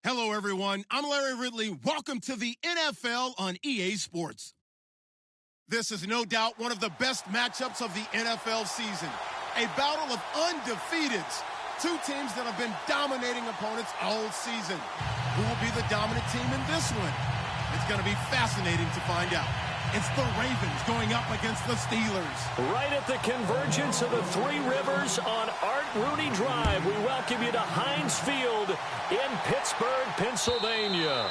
Hello, everyone. I'm Larry Ridley. Welcome to the NFL on EA Sports. This is no doubt one of the best matchups of the NFL season. A battle of undefeateds. Two teams that have been dominating opponents all season. Who will be the dominant team in this one? It's going to be fascinating to find out. It's the Ravens going up against the Steelers. Right at the convergence of the Three Rivers on Art Rooney Drive, we welcome you to Heinz Field in Pittsburgh, Pennsylvania.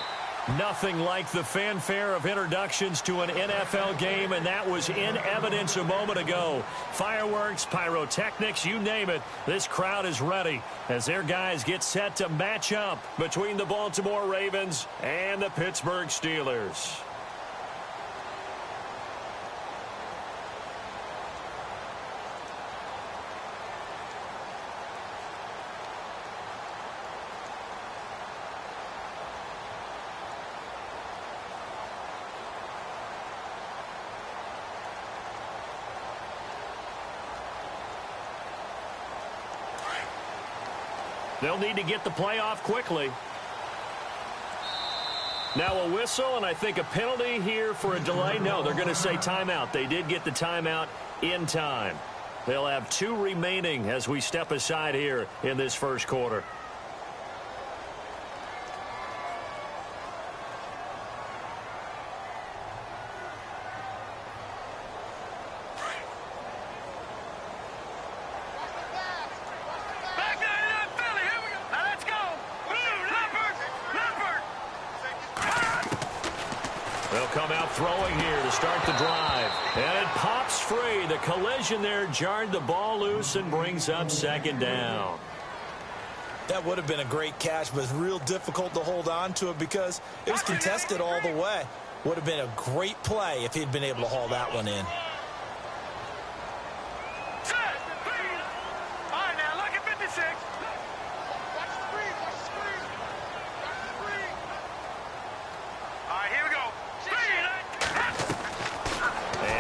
Nothing like the fanfare of introductions to an NFL game, and that was in evidence a moment ago. Fireworks, pyrotechnics, you name it. This crowd is ready as their guys get set to match up between the Baltimore Ravens and the Pittsburgh Steelers. They'll need to get the play off quickly. Now a whistle, and I think a penalty here for a delay. No, they're going to say timeout. They did get the timeout in time. They'll have 2 remaining as we step aside here in this first quarter. They'll come out throwing here to start the drive. And it pops free. The collision there jarred the ball loose and brings up second down. That would have been a great catch, but it's real difficult to hold on to it because it was contested all the way. Would have been a great play if he'd been able to haul that one in.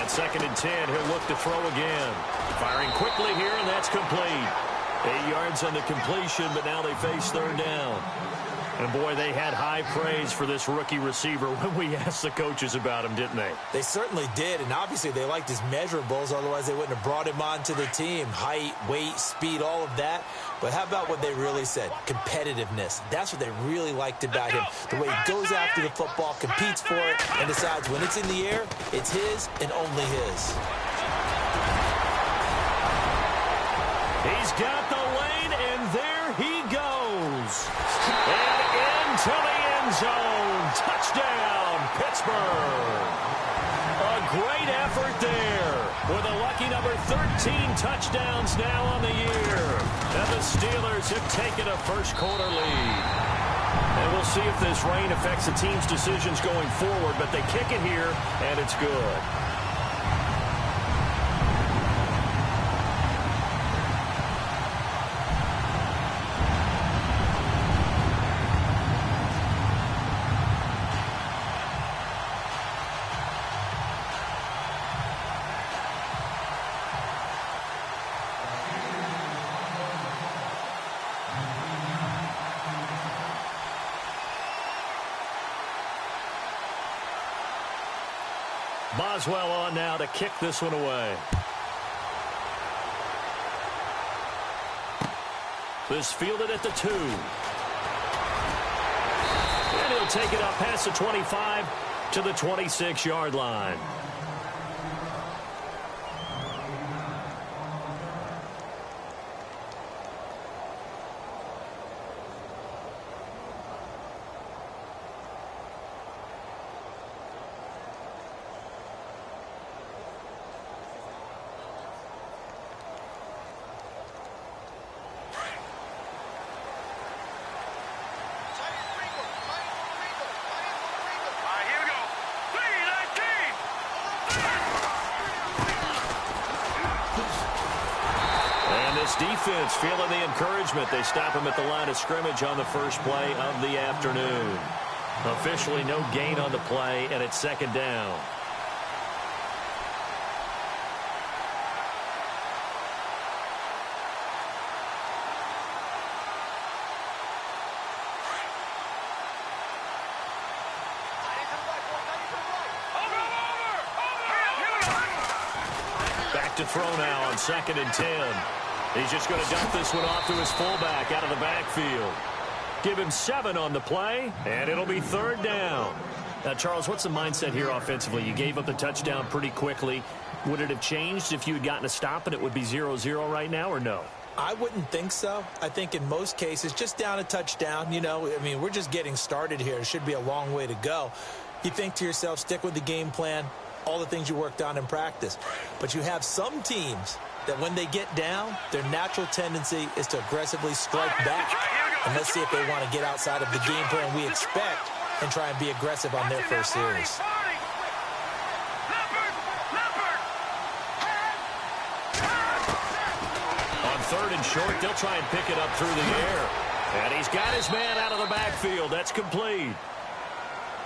Second and 10, he'll look to throw again. Firing quickly here, and that's complete. 8 yards on the completion, but now they face third down. And, boy, they had high praise for this rookie receiver when we asked the coaches about him, didn't they? They certainly did, and obviously they liked his measurables. Otherwise, they wouldn't have brought him onto the team. Height, weight, speed, all of that. But how about what they really said? Competitiveness. That's what they really liked about him. The way he goes after the football, competes for it, and decides when it's in the air, it's his and only his. He's got the lane, and there he goes. And into the end zone. Touchdown, Pittsburgh. A great effort there with a lucky number 13 touchdowns now on the year. And the Steelers have taken a first quarter lead. And we'll see if this rain affects the team's decisions going forward, but they kick it here, and it's good. Boswell on now to kick this one away. This fielded at the 2. And he'll take it up past the 25 to the 26-yard line. Defense feeling the encouragement. They stop him at the line of scrimmage on the first play of the afternoon. Officially no gain on the play, and it's second down. Back to throw now on 2nd and 10. He's just going to dump this one off to his fullback out of the backfield. Give him 7 on the play, and it'll be 3rd down. Now, Charles, what's the mindset here offensively? You gave up the touchdown pretty quickly. Would it have changed if you had gotten a stop and it would be 0-0 right now, or no? I wouldn't think so. I think in most cases, just down a touchdown, you know, I mean, we're just getting started here. It should be a long way to go. You think to yourself, stick with the game plan, all the things you worked on in practice. But you have some teams that when they get down, their natural tendency is to aggressively strike back. And let's see if they want to get outside of the game plan we expect and try and be aggressive on their first series. On 3rd and short, they'll try and pick it up through the air. And he's got his man out of the backfield. That's complete.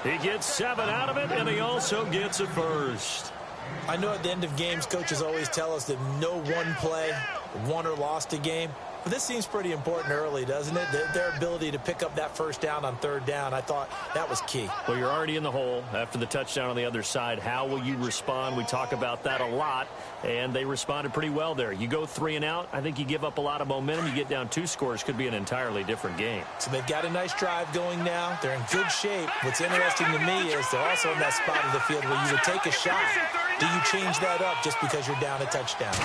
He gets 7 out of it, and he also gets a first. I know at the end of games, coaches always tell us that no one play won or lost a game. But this seems pretty important early, doesn't it? Their ability to pick up that first down on 3rd down, I thought that was key. Well, you're already in the hole after the touchdown on the other side. How will you respond? We talk about that a lot, and they responded pretty well there. You go 3 and out, I think you give up a lot of momentum. You get down 2 scores, could be an entirely different game. So they've got a nice drive going now. They're in good shape. What's interesting to me is they're also in that spot of the field where you would take a shot. Do you change that up just because you're down a touchdown?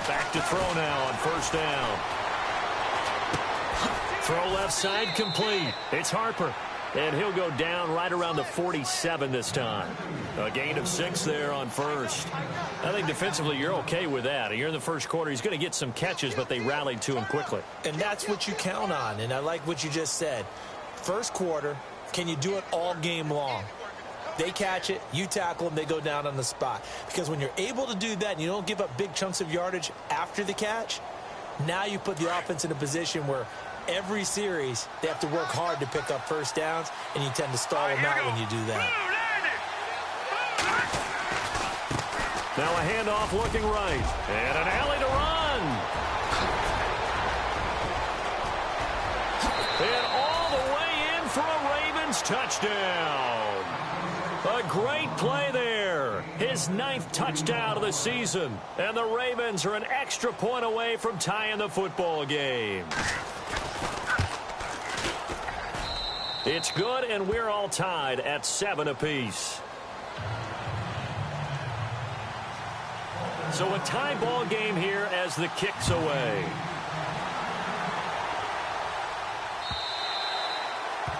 Back to throw now on 1st down. Throw left side complete. It's Harper. And he'll go down right around the 47 this time. A gain of 6 there on 1st. I think defensively you're okay with that. You're in the first quarter. He's going to get some catches, but they rallied to him quickly. And that's what you count on. And I like what you just said. First quarter, can you do it all game long? They catch it, you tackle them, they go down on the spot. Because when you're able to do that and you don't give up big chunks of yardage after the catch, now you put the offense in a position where every series they have to work hard to pick up first downs, and you tend to stall them out when you do that. Now a handoff looking right. And an alley to run. And all the way in for a Ravens touchdown. A great play there. His 9th touchdown of the season. And the Ravens are an extra point away from tying the football game. It's good, and we're all tied at 7 apiece. So a tie ball game here as the kick's away.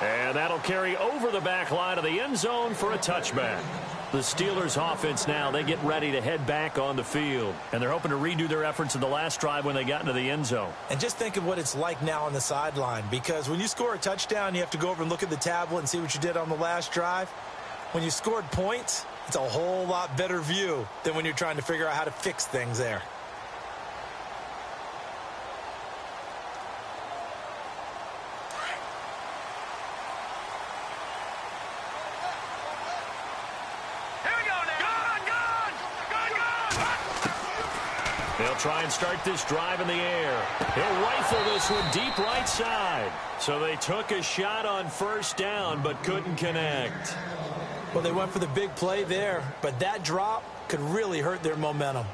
And that'll carry over the back line of the end zone for a touchback. The Steelers offense now, they get ready to head back on the field. And they're hoping to redo their efforts in the last drive when they got into the end zone. And just think of what it's like now on the sideline. Because when you score a touchdown, you have to go over and look at the tablet and see what you did on the last drive. When you scored points, it's a whole lot better view than when you're trying to figure out how to fix things there. They'll try and start this drive in the air. He'll rifle this one deep right side. So they took a shot on 1st down but couldn't connect. Well, they went for the big play there, but that drop could really hurt their momentum.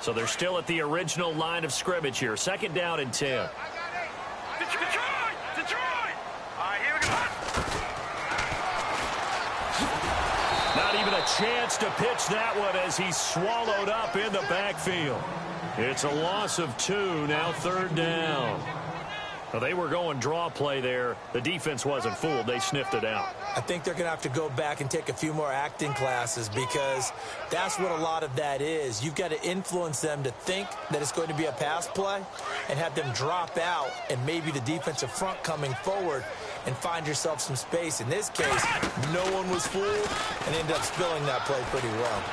So they're still at the original line of scrimmage here. 2nd down and 10. Not even a chance to pitch that one as he's swallowed up in the backfield. It's a loss of 2, now 3rd down. Well, they were going draw play there. The defense wasn't fooled. They sniffed it out. I think they're going to have to go back and take a few more acting classes because that's what a lot of that is. You've got to influence them to think that it's going to be a pass play and have them drop out and maybe the defensive front coming forward and find yourself some space. In this case, no one was fooled and ended up spilling that play pretty well.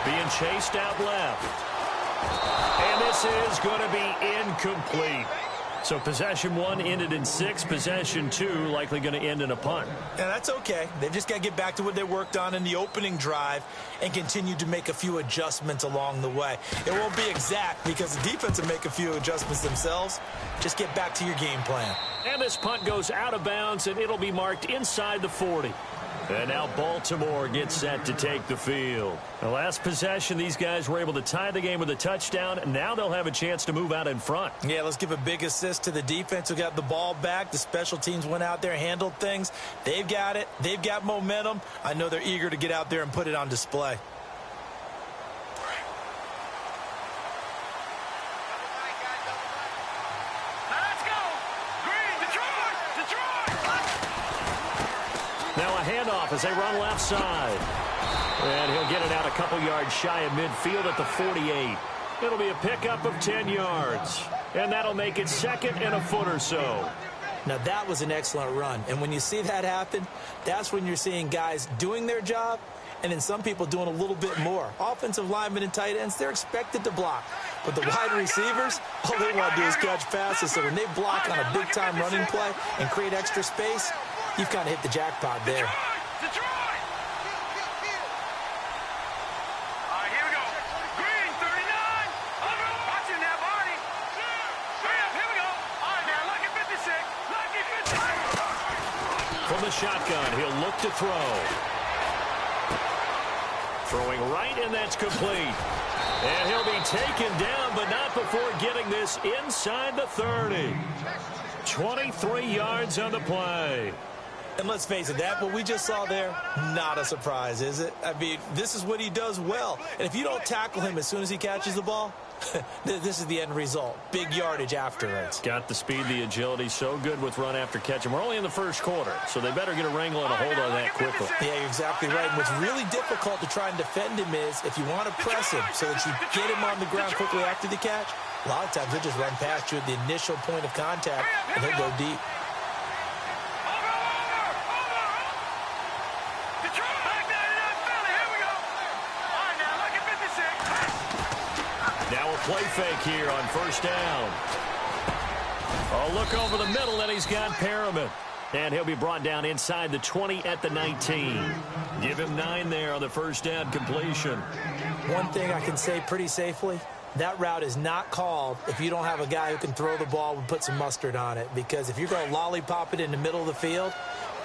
Being chased out left. And this is going to be incomplete. So possession 1 ended in 6. Possession 2 likely going to end in a punt. Yeah, that's okay. They've just got to get back to what they worked on in the opening drive and continue to make a few adjustments along the way. It won't be exact because the defense will make a few adjustments themselves. Just get back to your game plan. And this punt goes out of bounds, and it'll be marked inside the 40. And now Baltimore gets set to take the field. The last possession, these guys were able to tie the game with a touchdown. Now they'll have a chance to move out in front. Yeah, let's give a big assist to the defense who got the ball back. The special teams went out there, handled things. They've got it. They've got momentum. I know they're eager to get out there and put it on display. Now a handoff as they run left side. And he'll get it out a couple yards shy of midfield at the 48. It'll be a pickup of 10 yards. And that'll make it second and a foot or so. Now that was an excellent run. And when you see that happen, that's when you're seeing guys doing their job and then some people doing a little bit more. Offensive linemen and tight ends, they're expected to block. But the wide receivers, all they want to do is catch passes. So when they block on a big-time running play and create extra space, you've kind of hit the jackpot there. Detroit! All right, here we go. Green, 39. Watching that, Barney. Hurry up, here we go. All right, now, Lucky 56. Lucky 56. From the shotgun, he'll look to throw. Throwing right, and that's complete. And he'll be taken down, but not before getting this inside the 30. 23 yards on the play. And let's face it, that what we just saw there, not a surprise, is it? I mean, this is what he does well. And if you don't tackle him as soon as he catches the ball, this is the end result. Big yardage afterwards. Got the speed, the agility, so good with run after catch. And we're only in the first quarter, so they better get a wrangle and a hold on that quickly. Yeah, you're exactly right. And what's really difficult to try and defend him is if you want to press him so that you get him on the ground quickly after the catch, a lot of times he'll just run past you at the initial point of contact, and he'll go deep. Now a play fake here on first down. A look over the middle, and he's got Perriman. And he'll be brought down inside the 20 at the 19. Give him 9 there on the first down completion. One thing I can say pretty safely, that route is not called if you don't have a guy who can throw the ball and put some mustard on it. Because if you're going to lollipop it in the middle of the field,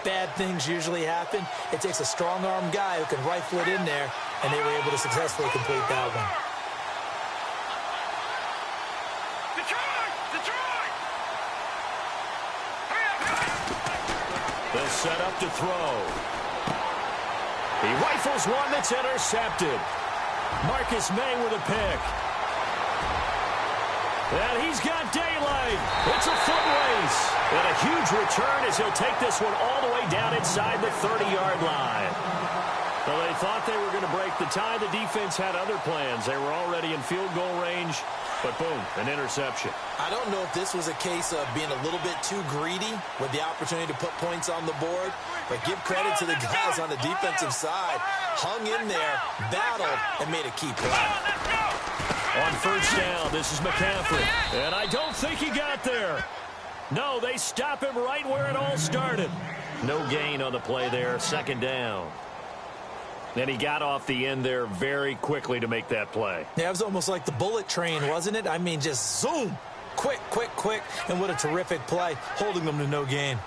bad things usually happen. It takes a strong-arm guy who can rifle it in there, and they were able to successfully complete that one. They'll set up to throw. He rifles one that's intercepted. Marcus May with a pick. And he's got daylight. It's a foot race. And a huge return as he'll take this one all the way down inside the 30-yard line. Well, they thought they were going to break the tie. The defense had other plans. They were already in field goal range. But boom, an interception. I don't know if this was a case of being a little bit too greedy with the opportunity to put points on the board, but give credit to the guys on the defensive side. Hung in there, battled, and made a key play. On first down, this is McCaffrey. And I don't think he got there. No, they stop him right where it all started. No gain on the play there, second down. Then he got off the end there very quickly to make that play. Yeah, it was almost like the bullet train, wasn't it? I mean, just zoom. Quick, quick, quick. And what a terrific play, holding them to no gain.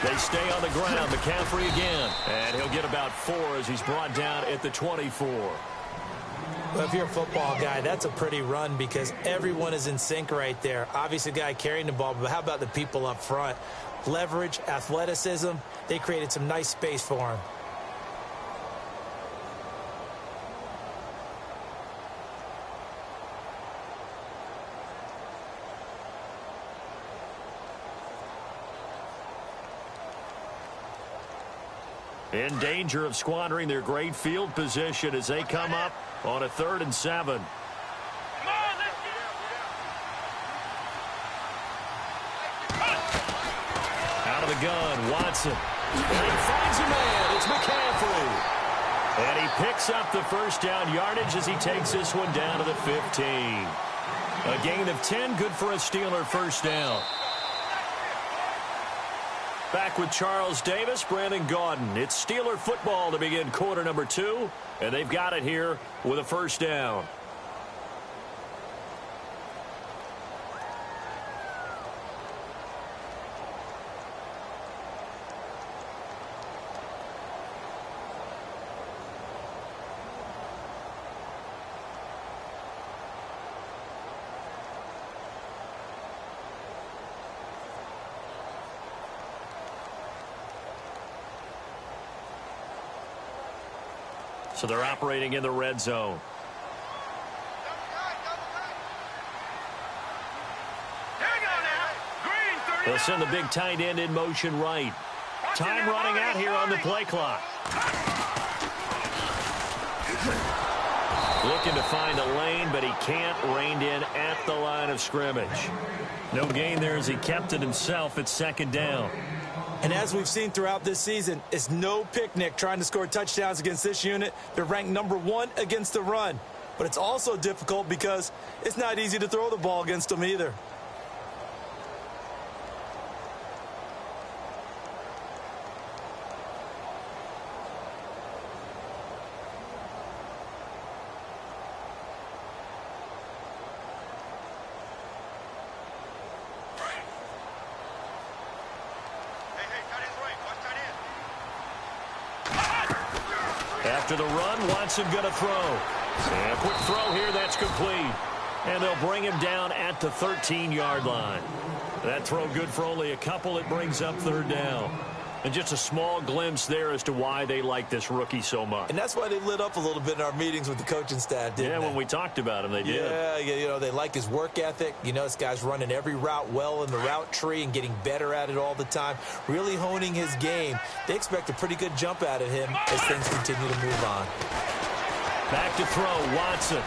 They stay on the ground. McCaffrey again. And he'll get about 4 as he's brought down at the 24. Well, if you're a football guy, that's a pretty run because everyone is in sync right there. Obviously, the guy carrying the ball, but how about the people up front? Leverage, athleticism, they created some nice space for him. In danger of squandering their great field position as they come up on a 3rd and 7. Out of the gun, Watson. And he finds a man. It's McCaffrey. And he picks up the first down yardage as he takes this one down to the 15. A gain of 10, good for a Steeler first down. Back with Charles Davis, Brandon Gaudin. It's Steeler football to begin quarter number 2, and they've got it here with a first down. So they're operating in the red zone. They'll send the big tight end in motion right. Time running out here on the play clock. Looking to find a lane, but he can't. Reined in at the line of scrimmage. No gain there as he kept it himself at second down. And as we've seen throughout this season, it's no picnic trying to score touchdowns against this unit. They're ranked #1 against the run. But it's also difficult because it's not easy to throw the ball against them either. After the run, Watson going to throw. And a quick throw here, that's complete. And they'll bring him down at the 13-yard line. That throw good for only a couple. It brings up third down. And just a small glimpse there as to why they like this rookie so much. And that's why they lit up a little bit in our meetings with the coaching staff, didn't they? Yeah, when we talked about him, they did. Yeah, you know, they like his work ethic. You know, this guy's running every route well in the route tree and getting better at it all the time, really honing his game. They expect a pretty good jump out of him as things continue to move on. Back to throw, Watson.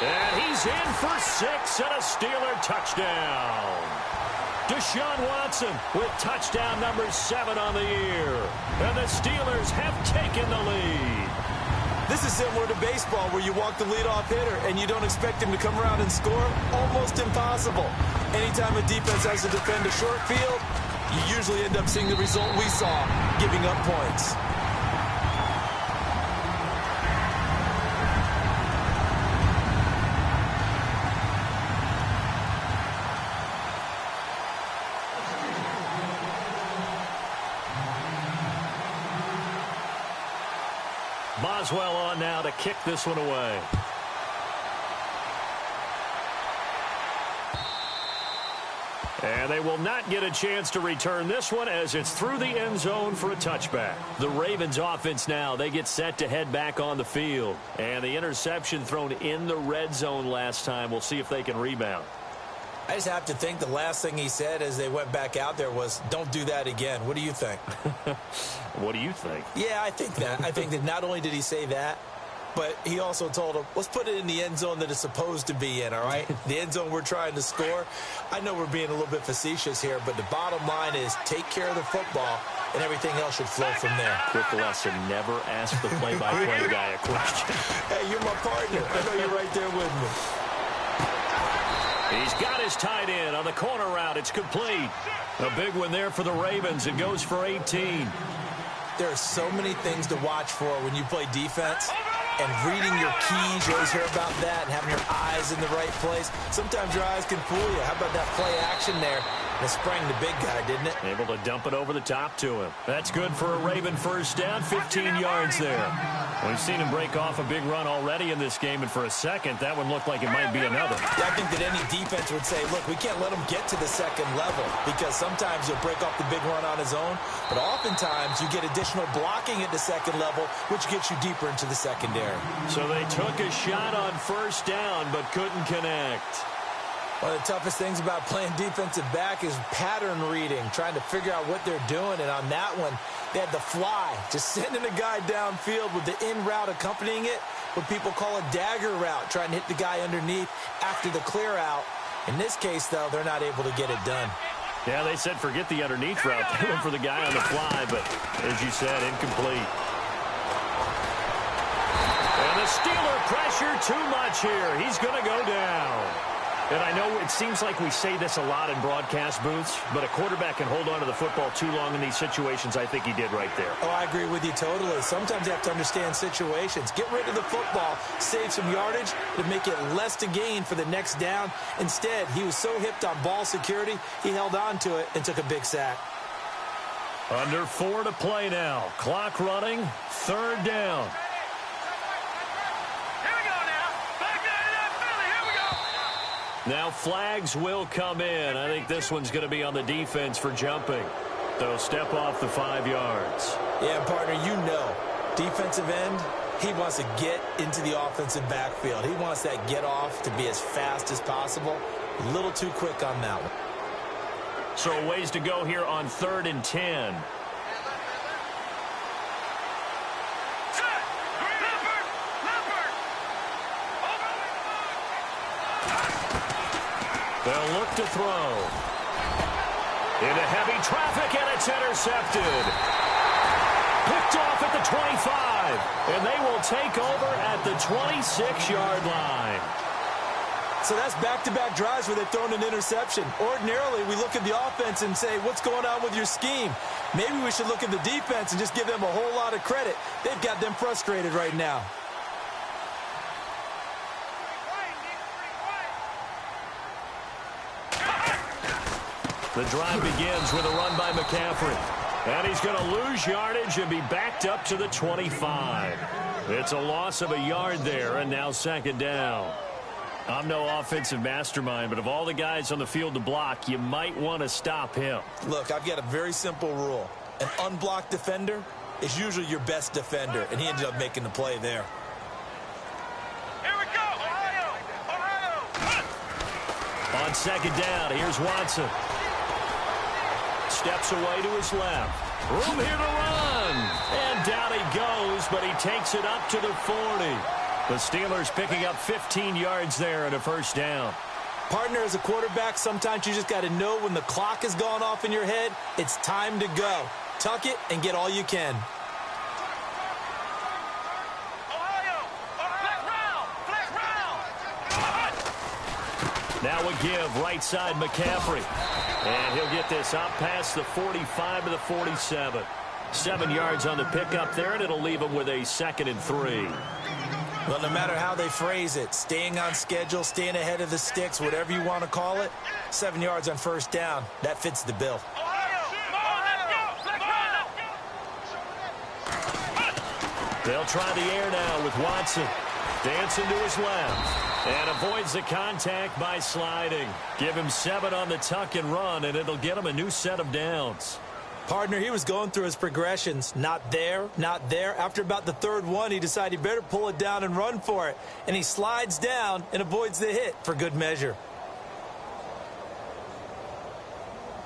And he's in for 6 and a Steeler touchdown. Deshaun Watson with touchdown number 7 on the year. And the Steelers have taken the lead. This is similar to baseball where you walk the leadoff hitter and you don't expect him to come around and score. Almost impossible. Anytime a defense has to defend a short field, you usually end up seeing the result we saw, giving up points. Boswell on now to kick this one away. And they will not get a chance to return this one as it's through the end zone for a touchback. The Ravens offense now, they get set to head back on the field. And the interception thrown in the red zone last time. We'll see if they can rebound. I just have to think the last thing he said as they went back out there was, don't do that again. What do you think? What do you think? Yeah, I think that. I think that not only did he say that, but he also told him, let's put it in the end zone that it's supposed to be in, all right? The end zone we're trying to score. I know we're being a little bit facetious here, but the bottom line is take care of the football, and everything else should flow from there. Quick lesson, never ask the play-by-play guy a question. Hey, you're my partner. I know you're right there with me. He's got his tight end on the corner route. It's complete. A big one there for the Ravens. It goes for 18. There are so many things to watch for when you play defense. And reading your keys, you always hear about that, and having your eyes in the right place. Sometimes your eyes can fool you. How about that play action there? And it sprang the big guy, didn't it? Able to dump it over the top to him. That's good for a Raven first down, 15 yards there. We've seen him break off a big run already in this game, and for a second, that one looked like it might be another. Yeah, I think that any defense would say, look, we can't let him get to the second level because sometimes he'll break off the big run on his own, but oftentimes you get additional blocking at the second level, which gets you deeper into the secondary. So they took a shot on first down, but couldn't connect. One of the toughest things about playing defensive back is pattern reading, trying to figure out what they're doing. And on that one, they had the fly, just sending a guy downfield with the in route accompanying it, what people call a dagger route, trying to hit the guy underneath after the clear out. In this case, though, they're not able to get it done. Yeah, they said forget the underneath route. They went for the guy on the fly, but as you said, incomplete. And the Steeler pressure too much here. He's going to go down. And I know it seems like we say this a lot in broadcast booths, but a quarterback can hold on to the football too long in these situations. I think he did right there. Oh, I agree with you totally. Sometimes you have to understand situations. Get rid of the football, save some yardage to make it less to gain for the next down. Instead, he was so hipped on ball security, he held on to it and took a big sack. Under 4 to play now. Clock running, third down. Now flags will come in. I think this one's going to be on the defense for jumping. though. Step off the 5 yards. Yeah, partner, you know, defensive end, he wants to get into the offensive backfield. He wants that get off to be as fast as possible. A little too quick on that one. So a ways to go here on 3rd and 10. They'll look to throw. Into heavy traffic, and it's intercepted. Picked off at the 25, and they will take over at the 26-yard line. So that's back-to-back drives where they've thrown an interception. Ordinarily, we look at the offense and say, what's going on with your scheme? Maybe we should look at the defense and just give them a whole lot of credit. They've got them frustrated right now. The drive begins with a run by McCaffrey. And he's going to lose yardage and be backed up to the 25. It's a loss of a yard there, and now 2nd down. I'm no offensive mastermind, but of all the guys on the field to block, you might want to stop him. Look, I've got a very simple rule. An unblocked defender is usually your best defender, and he ended up making the play there. Here we go, Ohio! On 2nd down, here's Watson. Steps away to his left. Room here to run. And down he goes, but he takes it up to the 40. The Steelers picking up 15 yards there and a 1st down. Partner, as a quarterback, sometimes you just got to know when the clock has gone off in your head, it's time to go. Tuck it and get all you can. Now a give right side McCaffrey. And he'll get this up past the 45 to the 47. 7 yards on the pickup there, and it'll leave him with a 2nd and 3. Well, no matter how they phrase it, staying on schedule, staying ahead of the sticks, whatever you want to call it, 7 yards on 1st down, that fits the bill. They'll try the air now with Watson. Dancing to his left. And avoids the contact by sliding. Give him 7 on the tuck and run, and it'll get him a new set of downs. Partner, he was going through his progressions. Not there, not there. After about the 3rd one, he decided he better pull it down and run for it. And he slides down and avoids the hit for good measure.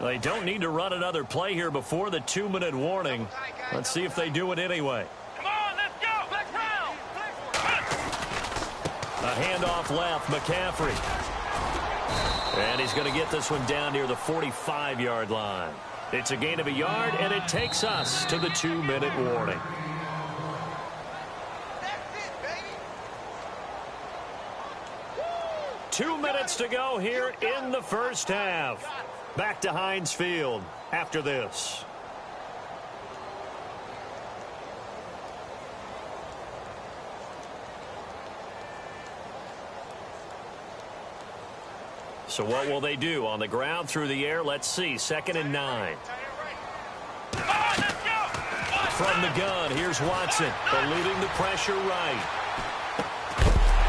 They don't need to run another play here before the 2-minute warning. Let's see if they do it anyway. A handoff left, McCaffrey. And he's going to get this one down near the 45-yard line. It's a gain of a yard, and it takes us to the 2-minute warning. That's it, baby. 2 minutes to go here in the 1st half. Back to Heinz Field after this. So what will they do? On the ground, through the air? Let's see. 2nd and 9. From the gun, here's Watson. Eluding the pressure right.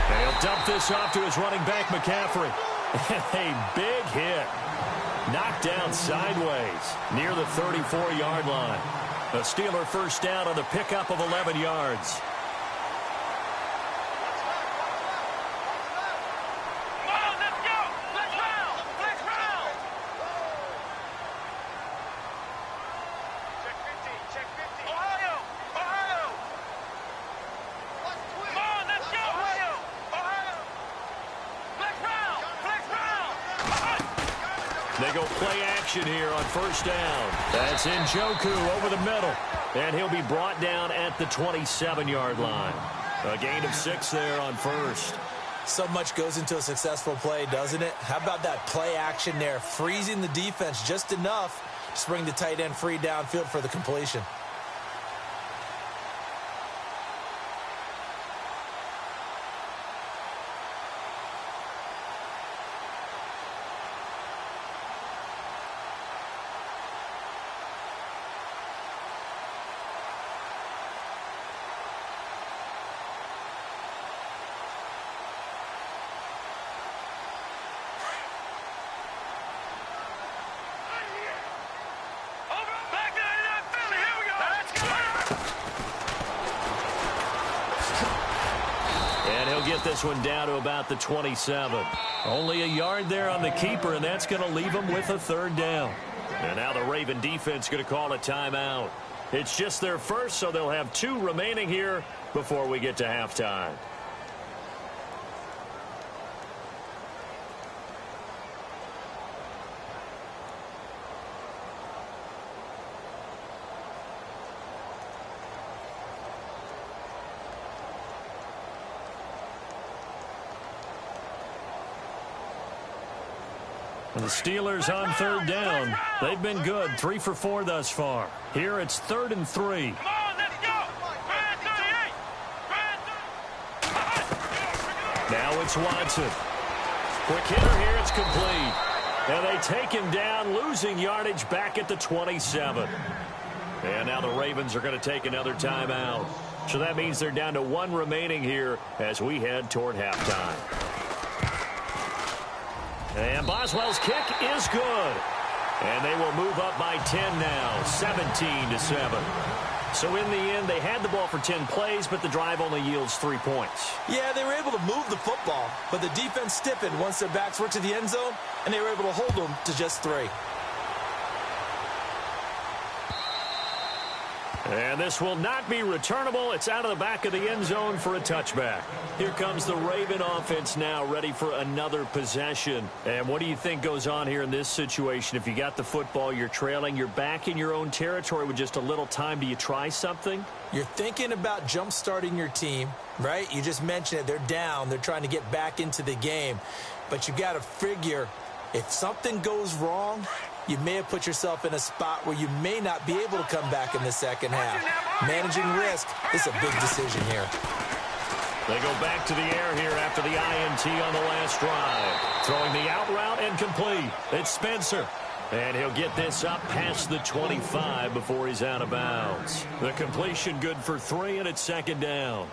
And he'll dump this off to his running back, McCaffrey. A big hit. Knocked down sideways near the 34-yard line. A Steeler 1st down on the pickup of 11 yards. They go play action here on 1st down. That's Njoku over the middle. And he'll be brought down at the 27-yard line. A gain of 6 there on 1st. So much goes into a successful play, doesn't it? How about that play action there? Freezing the defense just enough to bring the tight end free downfield for the completion. this one down to about the 27. Only a yard there on the keeper, and that's going to leave them with a third down. And now the Raven defense going to call a timeout. It's just their first, so they'll have 2 remaining here before we get to halftime. The Steelers on third down. They've been good, 3 for 4 thus far. Here it's 3rd and 3. Come on, let's go. Brand 38. Now it's Watson. Quick hitter here, it's complete. And they take him down, losing yardage back at the 27. And now the Ravens are going to take another timeout. So that means they're down to 1 remaining here as we head toward halftime. And Boswell's kick is good. And they will move up by 10 now, 17-7. So in the end, they had the ball for 10 plays, but the drive only yields 3 points. Yeah, they were able to move the football, but the defense stiffened once their backs were to the end zone, and they were able to hold them to just 3. And this will not be returnable. It's out of the back of the end zone for a touchback. Here comes the Raven offense now, ready for another possession. And what do you think goes on here in this situation? If you got the football, you're trailing, you're back in your own territory with just a little time. Do you try something? You're thinking about jump-starting your team, right? You just mentioned it. They're down. They're trying to get back into the game. But you got to figure if something goes wrong, you may have put yourself in a spot where you may not be able to come back in the second half. Managing risk is a big decision here. They go back to the air here after the INT on the last drive. Throwing the out route and complete. It's Spencer. And he'll get this up past the 25 before he's out of bounds. The completion good for 3, and it's 2nd down.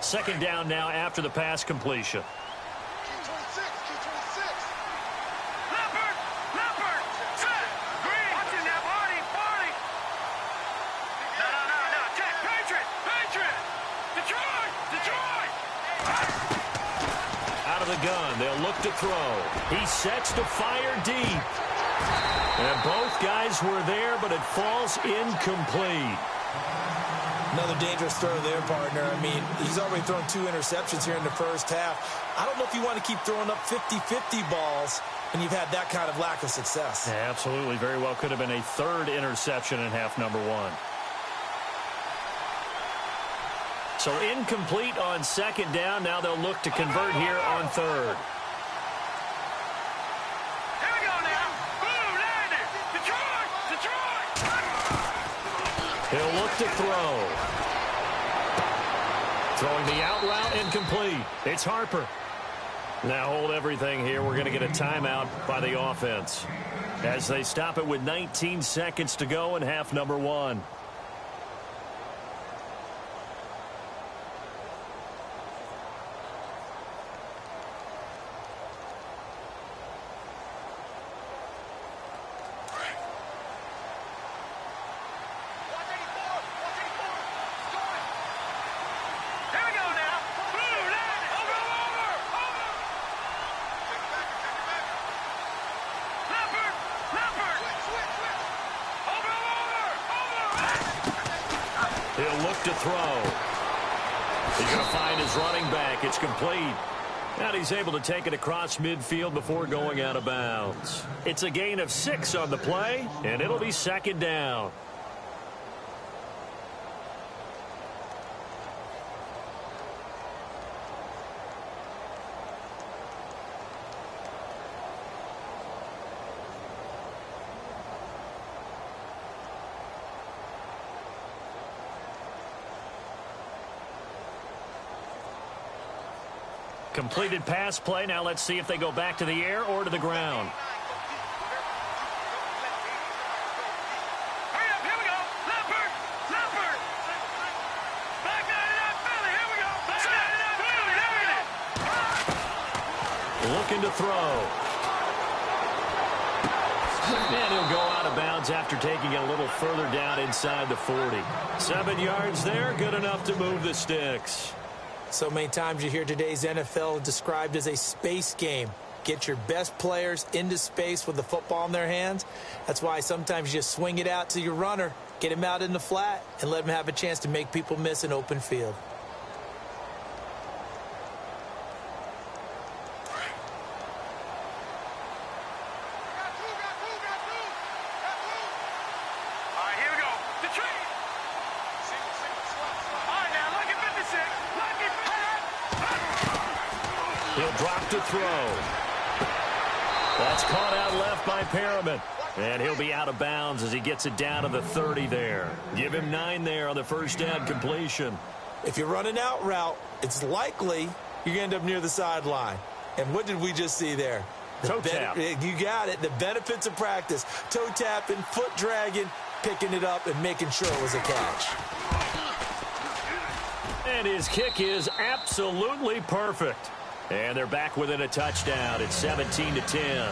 Second down now after the pass completion. Out of the gun, they'll look to throw. He sets to fire deep. And both guys were there, but it falls incomplete. Another dangerous throw there, partner. I mean, he's already thrown 2 interceptions here in the first half. I don't know if you want to keep throwing up 50-50 balls, and you've had that kind of lack of success. Yeah, absolutely. Very well could have been a 3rd interception in half number 1. So incomplete on 2nd down. Now they'll look to convert here on 3rd. Here we go now. Blue landed. Detroit. He'll look to throw. Throwing the out route incomplete. It's Harper. Now hold everything here. We're going to get a timeout by the offense as they stop it with 19 seconds to go in half number 1. He'll look to throw. He's going to find his running back. It's complete. And he's able to take it across midfield before going out of bounds. It's a gain of 6 on the play, and it'll be 2nd down. Completed pass play. Now let's see if they go back to the air or to the ground. Hurry up, here we go. Leopard. Back 99 Philly, here we go. Back 99 Philly, there it is. Looking to throw. And he'll go out of bounds after taking it a little further down inside the 40. 7 yards there, good enough to move the sticks. So many times you hear today's NFL described as a space game. Get your best players into space with the football in their hands. That's why sometimes you just swing it out to your runner, get him out in the flat, and let him have a chance to make people miss an open field. He'll drop to throw. That's caught out left by Perriman. And he'll be out of bounds as he gets it down to the 30 there. Give him 9 there on the first down completion. If you're running out route, it's likely you're going to end up near the sideline. And what did we just see there? Toe tap. You got it. The benefits of practice. Toe tapping, foot dragging, picking it up, and making sure it was a catch. And his kick is absolutely perfect. And they're back within a touchdown. It's 17-10.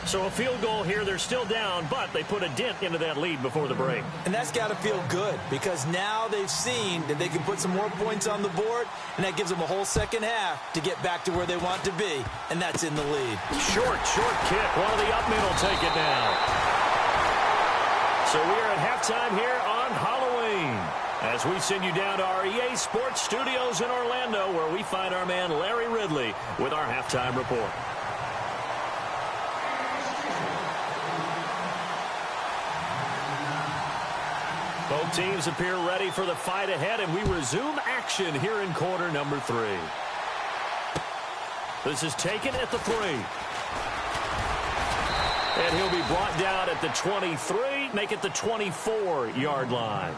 So a field goal here. They're still down, but they put a dent into that lead before the break. And that's got to feel good because now they've seen that they can put some more points on the board, and that gives them a whole second half to get back to where they want to be, and that's in the lead. Short kick. One of the up men will take it down. So we are at halftime here on Halloween, as we send you down to our EA Sports Studios in Orlando, where we find our man Larry Ridley with our halftime report. Both teams appear ready for the fight ahead, and we resume action here in quarter number 3. This is taken at the 3. And he'll be brought down at the 23, make it the 24-yard line.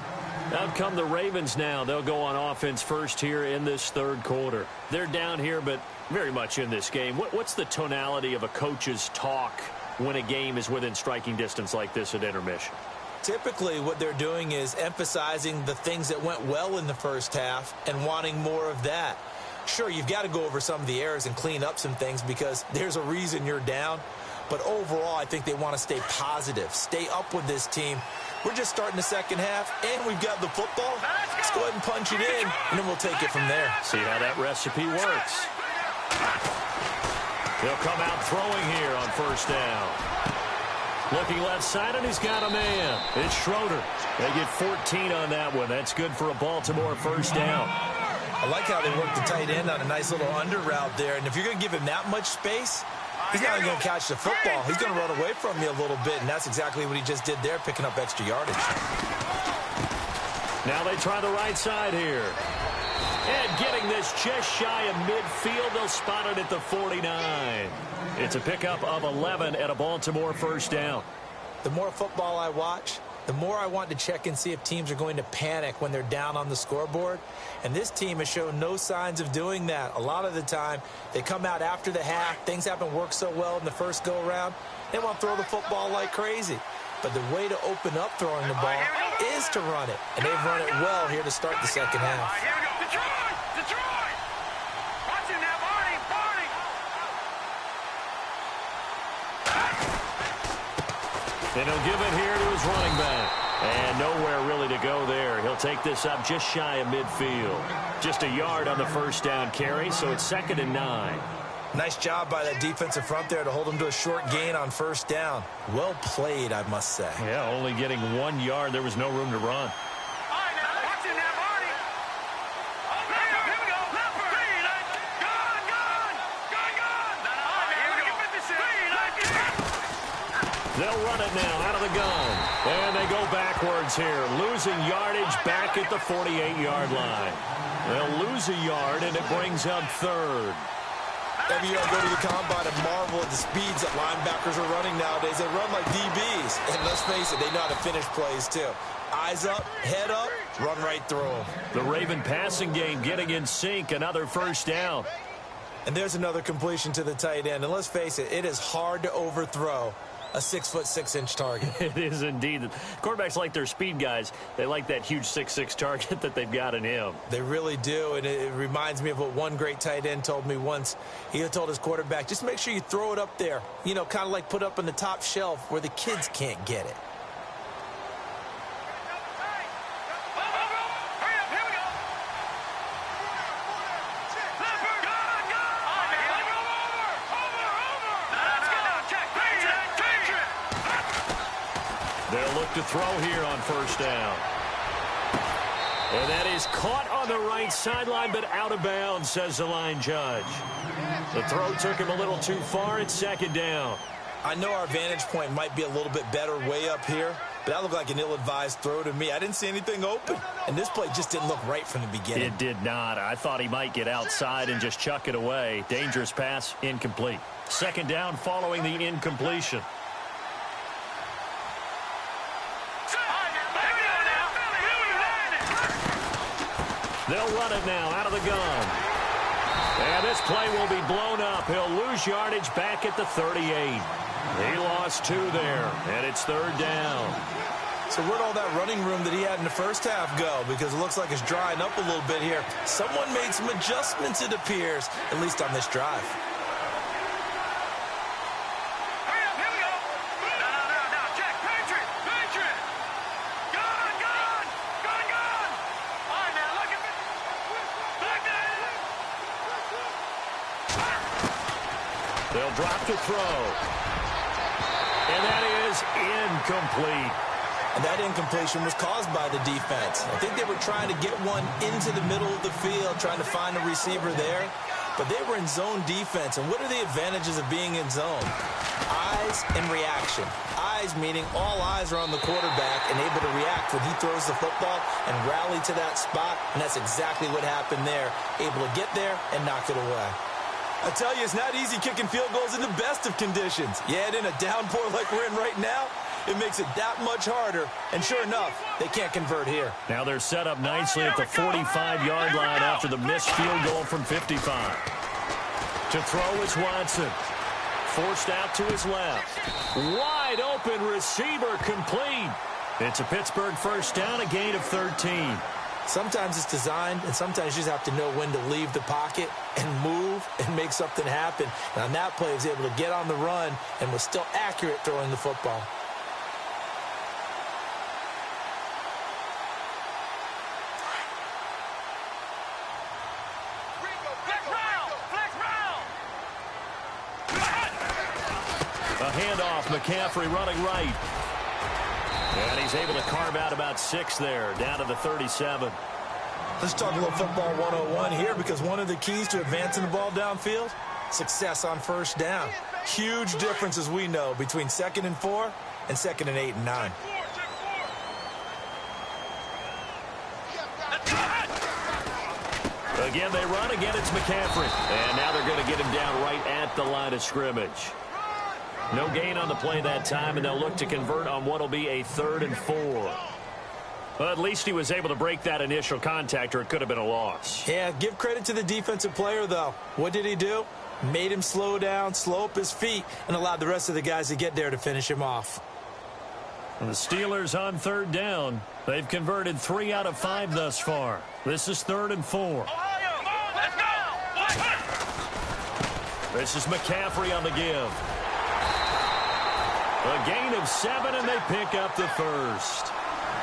Out come the Ravens now. They'll go on offense first here in this third quarter. They're down here, but very much in this game. What's the tonality of a coach's talk when a game is within striking distance like this at intermission? Typically, what they're doing is emphasizing the things that went well in the first half and wanting more of that. Sure, you've got to go over some of the errors and clean up some things because there's a reason you're down. But overall, I think they want to stay positive, stay up with this team. We're just starting the second half, and we've got the football. Let's go ahead and punch it in, and then we'll take it from there. See how that recipe works. He'll come out throwing here on first down. Looking left side, and he's got a man. It's Schroeder. They get 14 on that one. That's good for a Baltimore first down. I like how they work the tight end on a nice little under route there. And if you're going to give him that much space, he's not going to catch the football. He's going to run away from you a little bit, and that's exactly what he just did there, picking up extra yardage. Now they try the right side here. And getting this just shy of midfield, they'll spot it at the 49. It's a pickup of 11 at a Baltimore first down. The more football I watch, the more I want to check and see if teams are going to panic when they're down on the scoreboard. And this team has shown no signs of doing that. A lot of the time, they come out after the half. Things haven't worked so well in the first go-around. They want to throw the football like crazy. But the way to open up throwing the ball is to run it. And they've run it well here to start the second half. Here we go. Detroit! Watch him now, Barney! And he'll give it here to his running back. And nowhere really to go there. He'll take this up just shy of midfield. Just a yard on the first down carry, so it's 2nd and 9. Nice job by that defensive front there to hold him to a short gain on first down. Well played, I must say. Yeah, only getting 1 yard. There was no room to run. They'll run it now out of the gun. And they go backwards here, losing yardage back at the 48-yard line. They'll lose a yard, and it brings up 3rd. Every year I go to the combine and marvel at the speeds that linebackers are running nowadays. They run like DBs. And let's face it, they know how to finish plays too. Eyes up, head up, run right through them. The Raven passing game getting in sync, another first down. And there's another completion to the tight end. And let's face it, it is hard to overthrow a 6'6" target. It is indeed. Quarterbacks like their speed guys. They like that huge 6'6" target that they've got in him. They really do, and it reminds me of what one great tight end told me once. He told his quarterback, just make sure you throw it up there, you know, kind of like put up on the top shelf where the kids can't get it. They'll look to throw here on first down. And that is caught on the right sideline, but out of bounds, says the line judge. The throw took him a little too far. It's second down. I know our vantage point might be a little bit better way up here, but that looked like an ill-advised throw to me. I didn't see anything open, and this play just didn't look right from the beginning. It did not. I thought he might get outside and just chuck it away. Dangerous pass, incomplete. Second down following the incompletion. They'll run it now out of the gun. And this play will be blown up. He'll lose yardage back at the 38. He lost 2 there, and it's third down. So where'd all that running room that he had in the first half go? Because it looks like it's drying up a little bit here. Someone made some adjustments, it appears, at least on this drive. They'll drop to throw. And that is incomplete. And that incompletion was caused by the defense. I think they were trying to get one into the middle of the field, trying to find a receiver there. But they were in zone defense. And what are the advantages of being in zone? Eyes and reaction. Eyes meaning all eyes are on the quarterback and able to react when he throws the football and rally to that spot. And that's exactly what happened there. Able to get there and knock it away. I tell you, it's not easy kicking field goals in the best of conditions. Yet in a downpour like we're in right now, it makes it that much harder. And sure enough, they can't convert here. Now they're set up nicely at the 45-yard line after the missed field goal from 55. To throw is Watson. Forced out to his left. Wide open receiver complete. It's a Pittsburgh first down, a gain of 13. Sometimes it's designed, and sometimes you just have to know when to leave the pocket and move and make something happen. And on that play, he was able to get on the run and was still accurate throwing the football. A handoff, McCaffrey running right. And he's able to carve out about 6 there, down to the 37. Let's talk a little football 101 here, because one of the keys to advancing the ball downfield, success on first down. Huge difference, as we know, between 2nd and 4 and 2nd and 8 and 9. Again, they run. Again, it's McCaffrey. And now they're going to get him down right at the line of scrimmage. No gain on the play that time, and they'll look to convert on what will be a 3rd and 4. Well, at least he was able to break that initial contact, or it could have been a loss. Yeah, give credit to the defensive player, though. What did he do? Made him slow down, slow up his feet, and allowed the rest of the guys to get there to finish him off. And the Steelers on 3rd down. They've converted 3 out of 5 thus far. This is 3rd and 4. This is McCaffrey on the give. A gain of 7, and they pick up the first.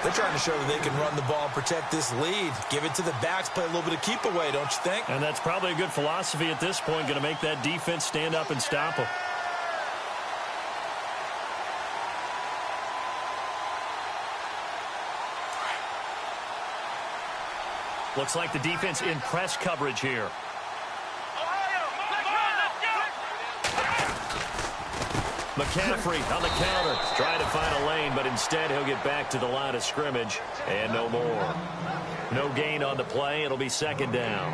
They're trying to show that they can run the ball, protect this lead. Give it to the backs, play a little bit of keep away, don't you think? And that's probably a good philosophy at this point, going to make that defense stand up and stop them. Looks like the defense in press coverage here. McCaffrey on the counter, trying to find a lane, but instead he'll get back to the line of scrimmage, and no more. No gain on the play. It'll be 2nd down.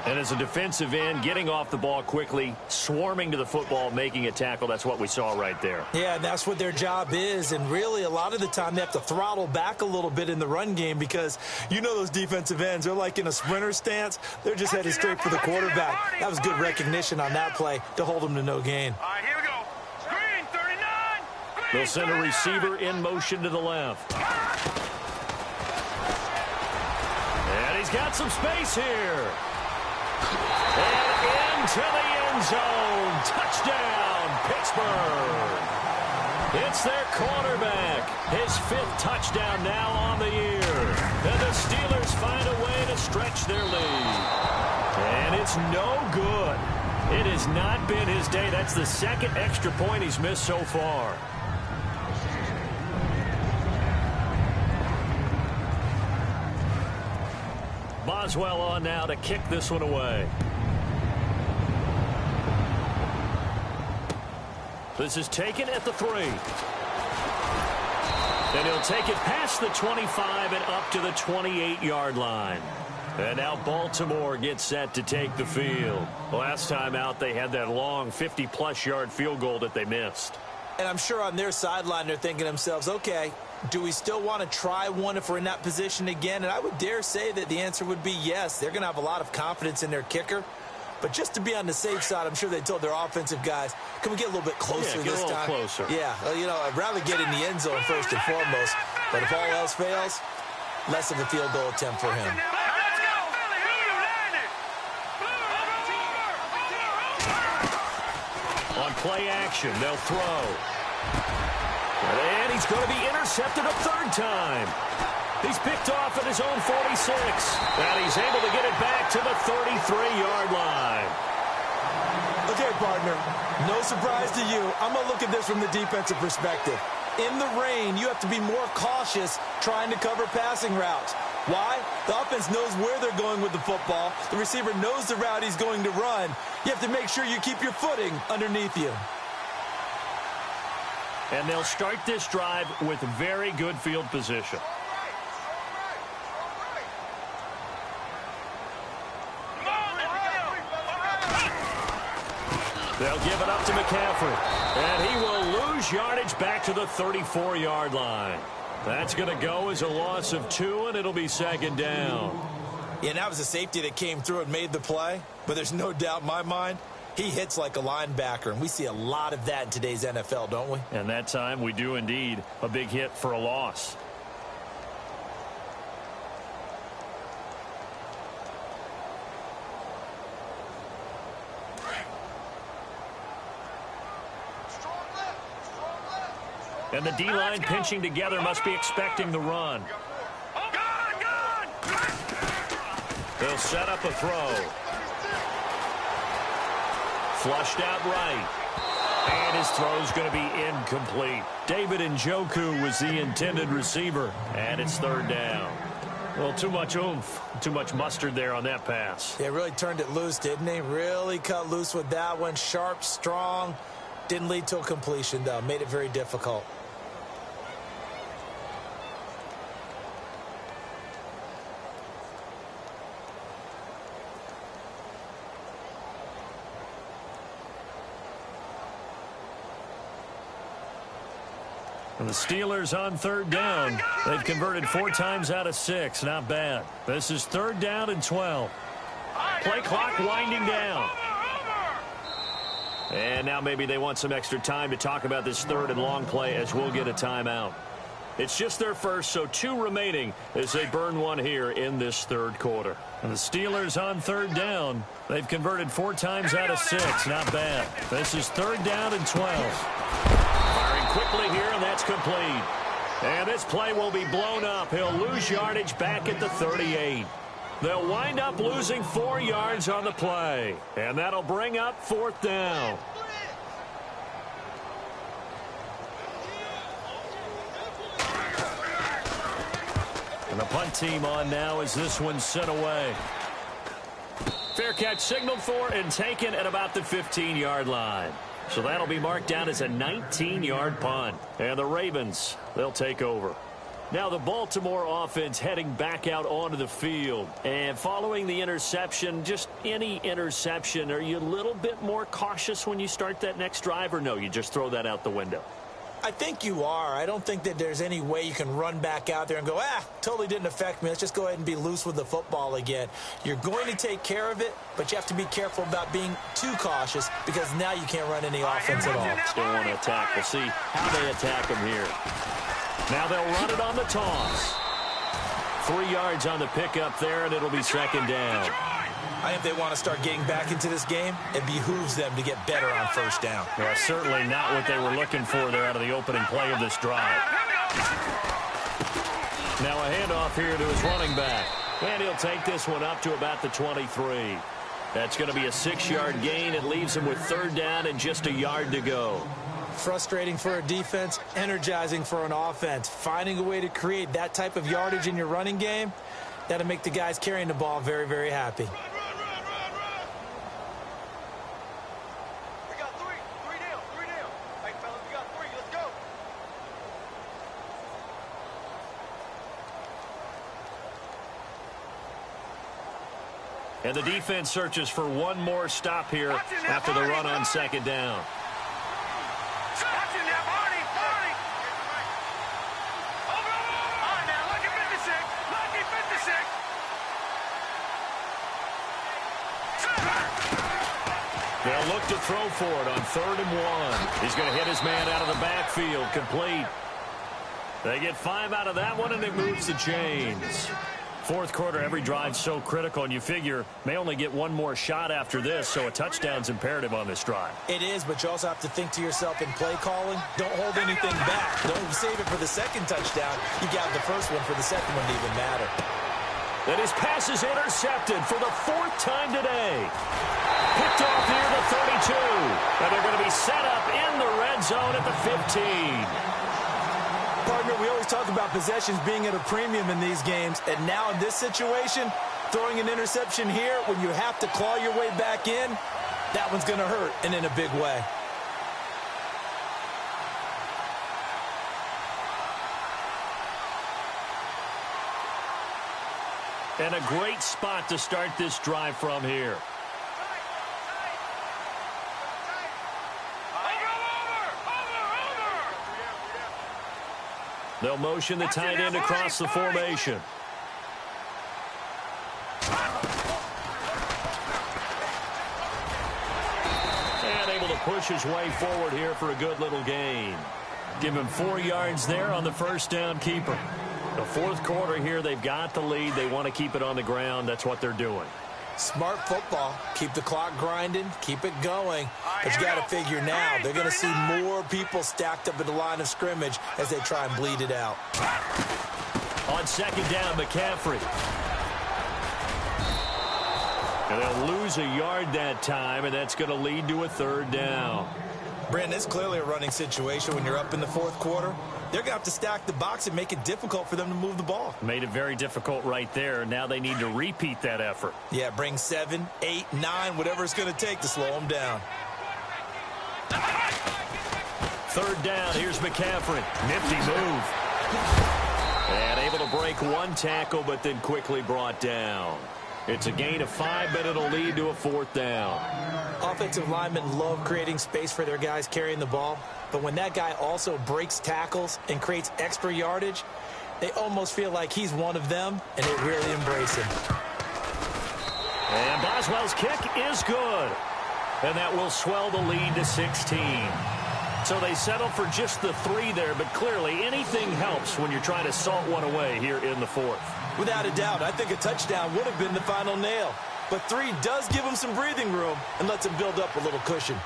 And as a defensive end, getting off the ball quickly, swarming to the football, making a tackle, that's what we saw right there. Yeah, and that's what their job is, and really a lot of the time they have to throttle back a little bit in the run game, because you know those defensive ends, they're like in a sprinter stance. They're just headed straight for the quarterback. That was good recognition on that play to hold them to no gain. All right, here we go. Screen, 39. They'll send a receiver in motion to the left. And he's got some space here. And into the end zone. Touchdown, Pittsburgh. It's their quarterback. His 5th touchdown now on the year. And the Steelers find a way to stretch their lead. And it's no good. It has not been his day. That's the 2nd extra point he's missed so far. Boswell on now to kick this one away. This is taken at the 3. And he'll take it past the 25 and up to the 28-yard line. And now Baltimore gets set to take the field. Last time out, they had that long 50-plus yard field goal that they missed. And I'm sure on their sideline, they're thinking to themselves, okay, do we still want to try one if we're in that position again? And I would dare say that the answer would be yes. They're going to have a lot of confidence in their kicker. But just to be on the safe side, I'm sure they told their offensive guys, can we get a little bit closer this time? Yeah, get a little closer. Yeah, well, you know, I'd rather get in the end zone first and foremost. But if all else fails, less of a field goal attempt for him. On play action, they'll throw. And he's going to be intercepted a 3rd time. He's picked off at his own 46. And he's able to get it back to the 33-yard line. Okay, partner, no surprise to you. I'm going to look at this from the defensive perspective. In the rain, you have to be more cautious trying to cover passing routes. Why? The offense knows where they're going with the football. The receiver knows the route he's going to run. You have to make sure you keep your footing underneath you. And they'll start this drive with very good field position. They'll give it up to McCaffrey. And he will lose yardage back to the 34-yard line. That's going to go as a loss of 2, and it'll be 2nd down. Yeah, that was a safety that came through and made the play. But there's no doubt in my mind, he hits like a linebacker. And we see a lot of that in today's NFL, don't we? And that time we do indeed. A big hit for a loss. And the D-line pinching together must be expecting the run. They'll set up a throw. Flushed out right. And his throw's going to be incomplete. David Njoku was the intended receiver. And it's 3rd down. Well, too much oomph, too much mustard there on that pass. Yeah, really turned it loose, didn't he? Really cut loose with that one. Sharp, strong. Didn't lead to a completion, though. Made it very difficult. And the Steelers on 3rd down. They've converted 4 times out of 6. Not bad. This is 3rd down and 12. Play clock winding down. And now maybe they want some extra time to talk about this 3rd and long play as we'll get a timeout. It's just their first, so 2 remaining as they burn 1 here in this 3rd quarter. And the Steelers on 3rd down. They've converted 4 times out of 6. Not bad. This is 3rd down and 12. Firing quickly here, and that's complete. And this play will be blown up. He'll lose yardage back at the 38. They'll wind up losing 4 yards on the play. And that'll bring up 4th down. And the punt team on now as this one's sent away. Fair catch signaled for and taken at about the 15-yard line. So that'll be marked down as a 19-yard punt. And the Ravens, they'll take over. Now the Baltimore offense heading back out onto the field. And following the interception, just any interception, are you a little bit more cautious when you start that next drive, or no, you just throw that out the window? I think you are. I don't think that there's any way you can run back out there and go, totally didn't affect me. Let's just go ahead and be loose with the football again. You're going to take care of it, but you have to be careful about being too cautious because now you can't run any offense at all. Still want to attack. We'll see how they attack them here. Now they'll run it on the toss. 3 yards on the pickup there, and it'll be second down. I think they want to start getting back into this game. It behooves them to get better on first down. Yeah, certainly not what they were looking for there out of the opening play of this drive. Now a handoff here to his running back. And he'll take this one up to about the 23. That's going to be a 6-yard gain. It leaves him with third down and just a yard to go. Frustrating for a defense, energizing for an offense. Finding a way to create that type of yardage in your running game, that'll make the guys carrying the ball very, very happy. And the defense searches for one more stop here after the run on second down. They'll look to throw for it on 3rd and 1. He's going to hit his man out of the backfield, complete. They get 5 out of that one, and it moves the chains. Fourth quarter, every drive's so critical, and you figure may only get one more shot after this, so a touchdown's imperative on this drive. It is, but you also have to think to yourself in play calling, don't hold anything back. Don't save it for the second touchdown. You got the first one for the second one to even matter. That his pass is intercepted for the 4th time today. Picked off near the 32, and they're going to be set up in the red zone at the 15. Partner, we always talk about possessions being at a premium in these games, and now in this situation, throwing an interception here when you have to claw your way back in, that one's going to hurt, and in a big way. And a great spot to start this drive from here. They'll motion the tight end across the formation. And able to push his way forward here for a good little gain. Give him 4 yards there on the first down keeper. The fourth quarter here, they've got the lead. They want to keep it on the ground. That's what they're doing. Smart football. Keep the clock grinding. Keep it going. But you got to figure now, they're going to see more people stacked up at the line of scrimmage as they try and bleed it out. On second down, McCaffrey. And they'll lose a yard that time, and that's going to lead to a third down. Brandon, it's clearly a running situation when you're up in the fourth quarter. They're going to have to stack the box and make it difficult for them to move the ball. Made it very difficult right there. Now they need to repeat that effort. Yeah, bring 7, 8, 9, whatever it's going to take to slow them down. Third down, here's McCaffrey. Nifty move. And able to break one tackle, but then quickly brought down. It's a gain of 5, but it'll lead to a fourth down. Offensive linemen love creating space for their guys carrying the ball, but when that guy also breaks tackles and creates extra yardage, they almost feel like he's one of them, and they really embrace him. And Boswell's kick is good. And that will swell the lead to 16. So they settle for just the 3 there, but clearly anything helps when you're trying to salt one away here in the fourth. Without a doubt, I think a touchdown would have been the final nail. But 3 does give them some breathing room and lets them build up a little cushion.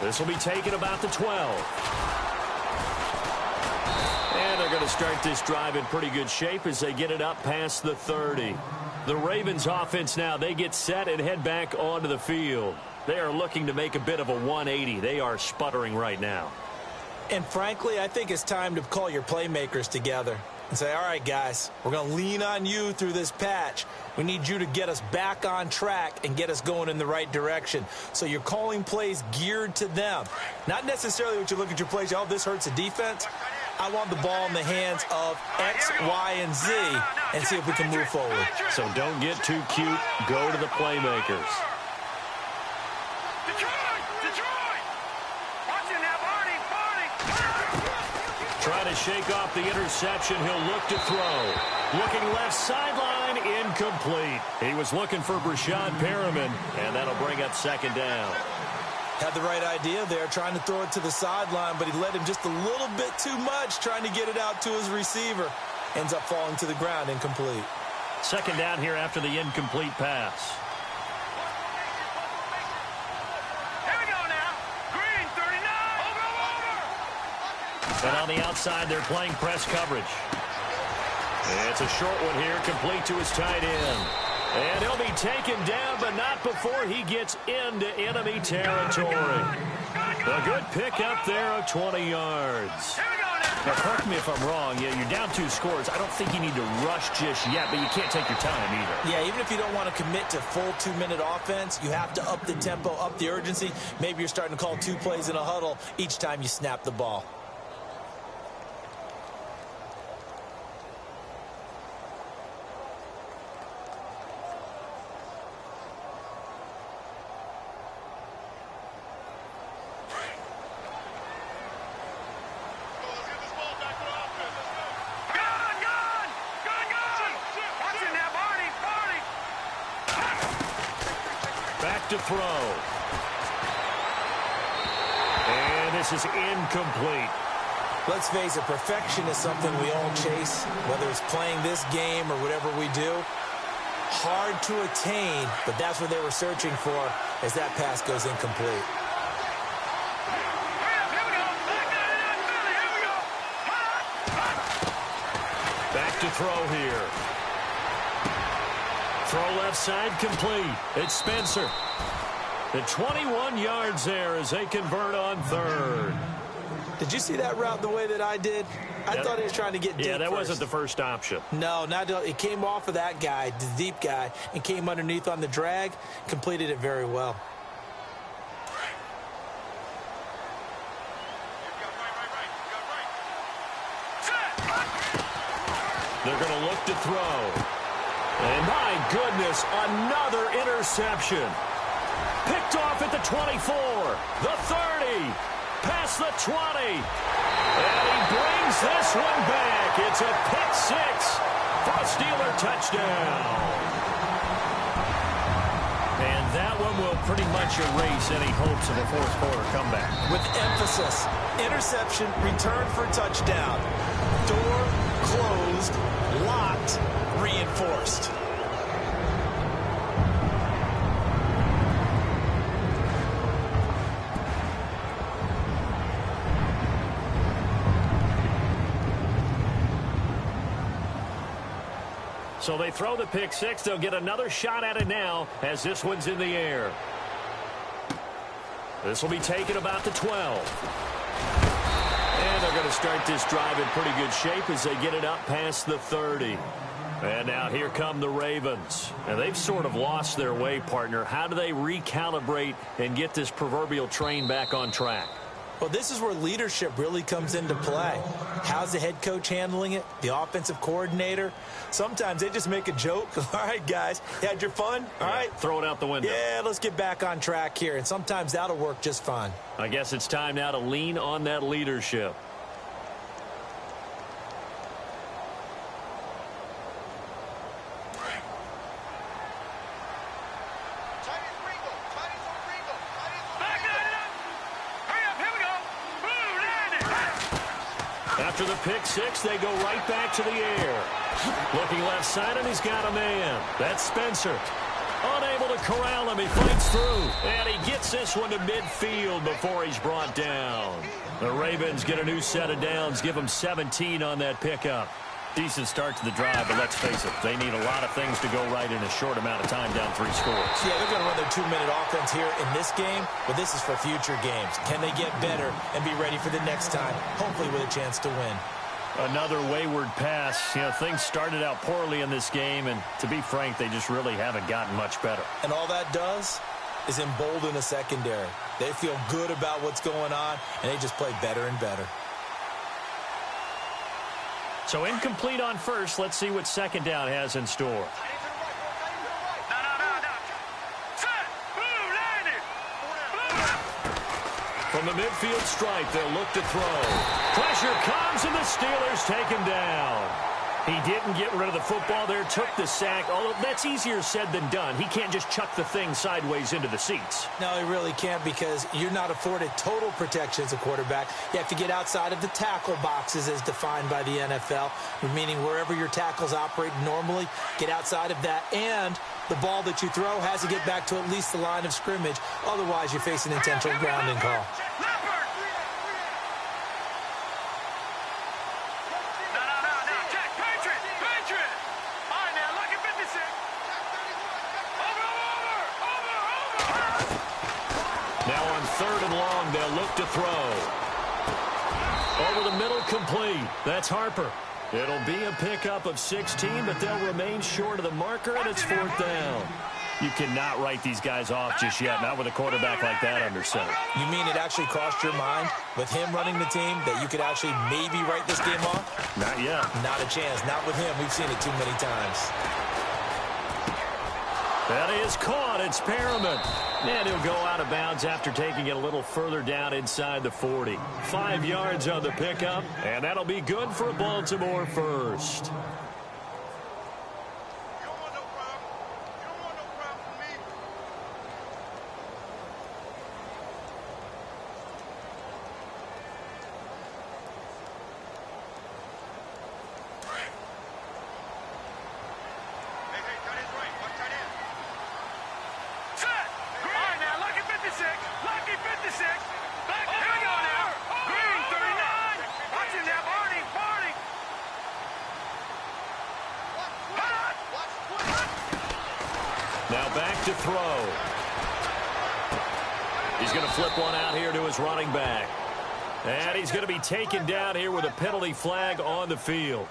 This will be taken about the 12. And they're going to start this drive in pretty good shape as they get it up past the 30. The Ravens offense now, they get set and head back onto the field. They are looking to make a bit of a 180. They are sputtering right now. And frankly, I think it's time to call your playmakers together and say, all right, guys, we're going to lean on you through this patch. We need you to get us back on track and get us going in the right direction. So you're calling plays geared to them. Not necessarily what you look at your plays, oh, this hurts the defense. I want the ball in the hands of X, Y, and Z and see if we can move forward. So don't get too cute. Go to the playmakers. Detroit! Watching that body! Trying to shake off the interception. He'll look to throw. Looking left sideline, incomplete. He was looking for Brashad Perriman, and that'll bring up second down. Had the right idea there, trying to throw it to the sideline, but he led him just a little bit too much, trying to get it out to his receiver. Ends up falling to the ground, incomplete. Second down here after the incomplete pass. Here we go now. Green, 39. Over. And on the outside, they're playing press coverage. It's a short one here, complete to his tight end. And he'll be taken down, but not before he gets into enemy territory. A good pickup there of 20 yards. Here we go now. Now, correct me if I'm wrong. Yeah, you're down 2 scores. I don't think you need to rush just yet, but you can't take your time either. Yeah, even if you don't want to commit to full 2-minute offense, you have to up the tempo, up the urgency. Maybe you're starting to call 2 plays in a huddle each time you snap the ball. To throw. And this is incomplete. Let's face it, perfection is something we all chase, whether it's playing this game or whatever we do. Hard to attain, but that's what they were searching for as that pass goes incomplete. Back to throw here. Throw left side complete. It's Spencer. The 21 yards there as they convert on third. Did you see that route the way that I did? I thought he was trying to get deep. Yeah, that first. wasn't the first option. No, it came off of that guy, the deep guy, and came underneath on the drag. Completed it very well. They're going to look to throw. And my goodness, another interception. Picked off at the 24, the 30, past the 20. And he brings this one back. It's a pick 6 for a Steeler touchdown. And that one will pretty much erase any hopes of a fourth quarter comeback. With emphasis, interception, return for touchdown. Door closed, locked, reinforced. So they throw the pick 6. They'll get another shot at it now as this one's in the air. This will be taken about the 12. And they're going to start this drive in pretty good shape as they get it up past the 30. And now here come the Ravens. And they've sort of lost their way, partner. How do they recalibrate and get this proverbial train back on track? Well, this is where leadership really comes into play. How's the head coach handling it? The offensive coordinator? Sometimes they just make a joke. All right, guys, you had your fun? All right. Throw it out the window. Yeah, let's get back on track here. And sometimes that'll work just fine. I guess it's time now to lean on that leadership. After the pick 6, they go right back to the air. Looking left side, and he's got a man. That's Spencer. Unable to corral him. He fights through. And he gets this one to midfield before he's brought down. The Ravens get a new set of downs. Give them 17 on that pickup. Decent start to the drive, but let's face it, they need a lot of things to go right in a short amount of time, down 3 scores. Yeah, they're going to run their 2-minute offense here in this game, but this is for future games. Can they get better and be ready for the next time, hopefully with a chance to win? Another wayward pass. You know, things started out poorly in this game, and to be frank, they just really haven't gotten much better. And all that does is embolden a secondary. They feel good about what's going on, and they just play better and better. So incomplete on first. Let's see what second down has in store. From From the midfield stripe, they'll look to throw. Pressure comes, and the Steelers take him down. He didn't get rid of the football there, took the sack, although that's easier said than done. He can't just chuck the thing sideways into the seats. No, he really can't, because you're not afforded total protection as a quarterback. You have to get outside of the tackle boxes as defined by the NFL, meaning wherever your tackles operate normally, get outside of that, and the ball that you throw has to get back to at least the line of scrimmage. Otherwise, you face an intentional grounding call. Now on 3rd and long, they'll look to throw. Over the middle, complete. That's Harper. It'll be a pickup of 16, but they'll remain short of the marker, and it's 4th down. You cannot write these guys off just yet, not with a quarterback like that under center. You mean it actually crossed your mind with him running the team that you could actually maybe write this game off? Not yet. Not a chance. Not with him. We've seen it too many times. That is caught. It's Perriman. And he'll go out of bounds after taking it a little further down inside the 40. 5 yards on the pickup, and that'll be good for a Baltimore first. Now back to throw. He's going to flip one out here to his running back. And he's going to be taken down here with a penalty flag on the field.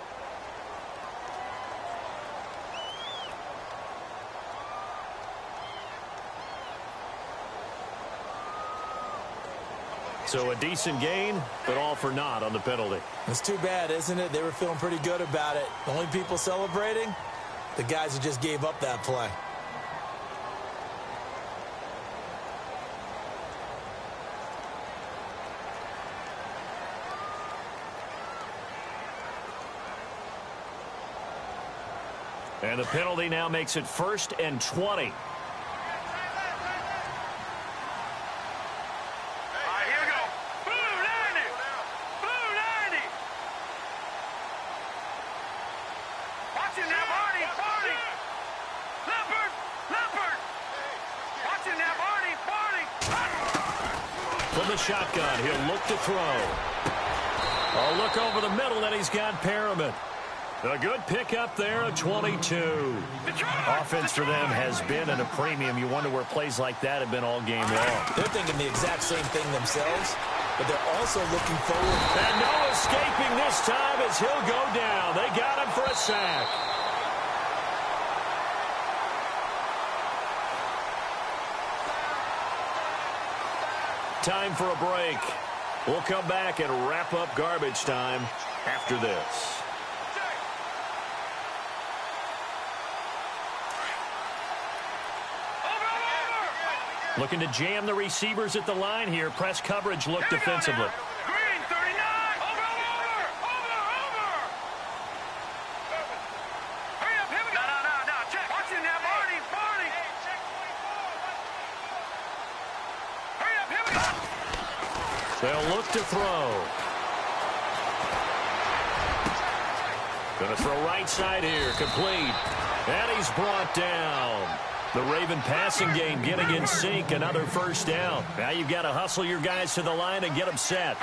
So a decent gain, but all for naught on the penalty. It's too bad, isn't it? They were feeling pretty good about it. The only people celebrating, the guys who just gave up that play. And the penalty now makes it 1st and 20. From the shotgun, he'll look to throw. A look over the middle, and he's got Perriman. A good pickup there, a 22. Offense for them has been at a premium. You wonder where plays like that have been all game long. They're thinking the exact same thing themselves, but they're also looking forward. And no escaping this time as he'll go down. They got him for a sack. Time for a break. We'll come back and wrap up garbage time after this. Looking to jam the receivers at the line here. Press coverage look defensively. Green, 39. Over. Hurry up, here we go. No. Check. Watch it now, Barney. Hurry up, here we go. They'll look to throw. Going to throw right side here. Complete. And he's brought down. The Raven passing game getting in sync. Another 1st down. Now you've got to hustle your guys to the line and get them set.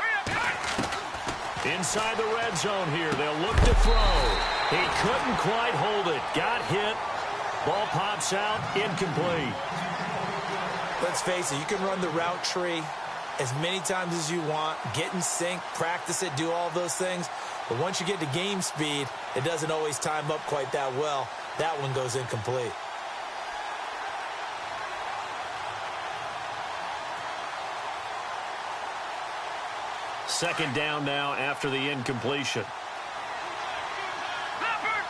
Inside the red zone here. They'll look to throw. He couldn't quite hold it. Got hit. Ball pops out. Incomplete. Let's face it, you can run the route tree as many times as you want, get in sync, practice it, do all those things. But once you get to game speed, it doesn't always time up quite that well. That one goes incomplete. Second down now after the incompletion. Leopard.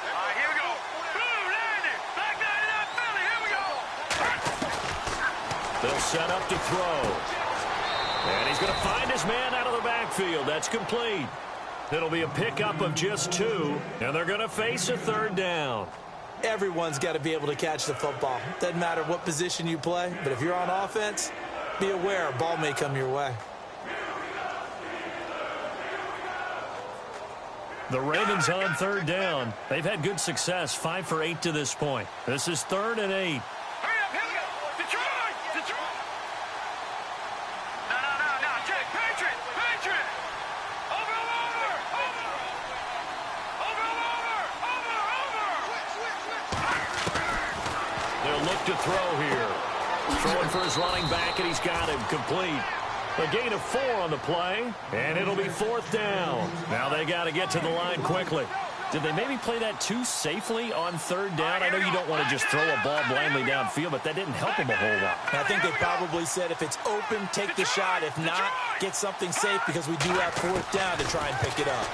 All right, here we go. Blue, landing. Black 99 Philly, here we go. They'll set up to throw. And he's going to find his man out of the backfield. That's complete. It'll be a pickup of just 2, and they're going to face a 3rd down. Everyone's got to be able to catch the football. Doesn't matter what position you play, but if you're on offense, be aware a ball may come your way. The Ravens on 3rd down. They've had good success, 5 for 8 to this point. This is 3rd and 8. Hurry up, here we go. Detroit! Detroit! No. Check. Patriot! Over! They'll look to throw here. Throwing for his running back, and he's got him complete. A gain of 4 on the play, and it'll be 4th down. Now they got to get to the line quickly. Did they maybe play that too safely on 3rd down? I know you don't want to just throw a ball blindly downfield, but that didn't help them a whole lot. I think they probably said if it's open, take the shot. If not, get something safe because we do have 4th down to try and pick it up.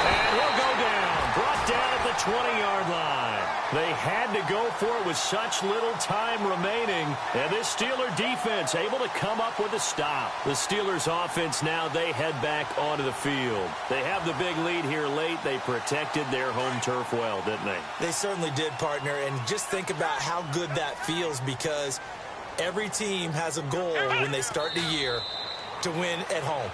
And he'll go down, brought down at the 20-yard line. They had to go for it with such little time remaining. And this Steeler defense able to come up with a stop. The Steelers offense now, they head back onto the field. They have the big lead here late. They protected their home turf well, didn't they? They certainly did, partner. And just think about how good that feels because every team has a goal when they start the year to win at home.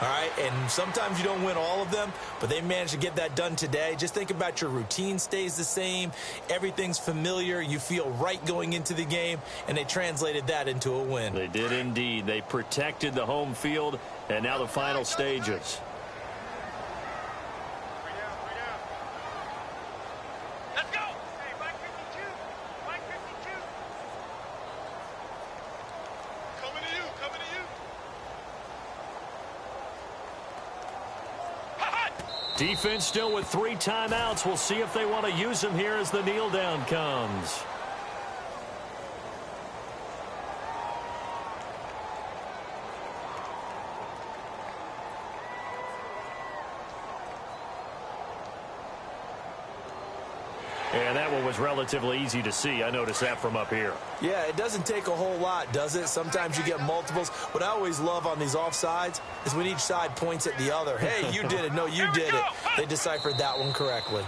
All right, and sometimes you don't win all of them, but they managed to get that done today. Just think about your routine stays the same. Everything's familiar. You feel right going into the game, and they translated that into a win. They did indeed. They protected the home field, and now the final stages. Let's go! Hey, Mike 52. Mike 52. Coming to you. Defense still with 3 timeouts. We'll see if they want to use them here as the kneel down comes. And that one was relatively easy to see. I noticed that from up here. Yeah, it doesn't take a whole lot, does it? Sometimes you get multiples. What I always love on these offsides is when each side points at the other. Hey, you did it. No, you did it. They deciphered that one correctly.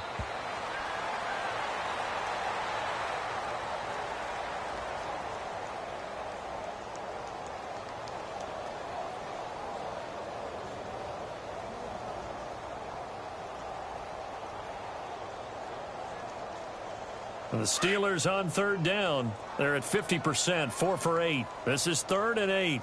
The Steelers on 3rd down. They're at 50%, 4 for 8. This is 3rd and 8.